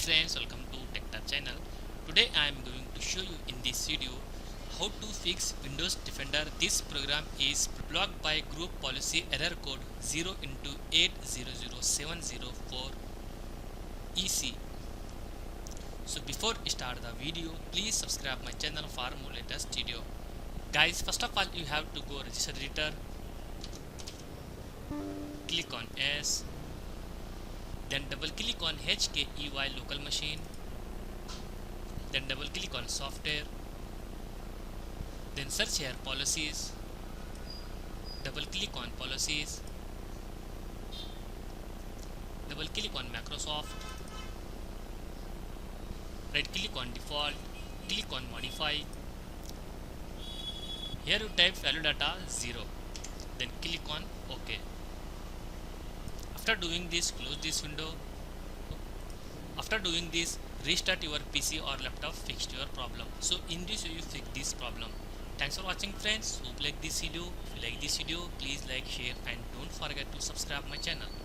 friends, welcome to TechTab channel. Today I am going to show you in this video how to fix Windows Defender. This program is blocked by group policy error code 0x800704ec. So before we start the video, please subscribe my channel for more latest video. Guys, first of all you have to go register editor, click on S, then double click on HKEY local machine, then double click on software, then search here policies, double click on policies, double click on Microsoft, right click on default, click on modify. Here you type value data 0, then click on OK. After doing this, close this window. After doing this, restart your PC or laptop, fix your problem. So in this way you fix this problem. Thanks for watching friends. Hope you like this video. If you like this video, please like, share and don't forget to subscribe my channel.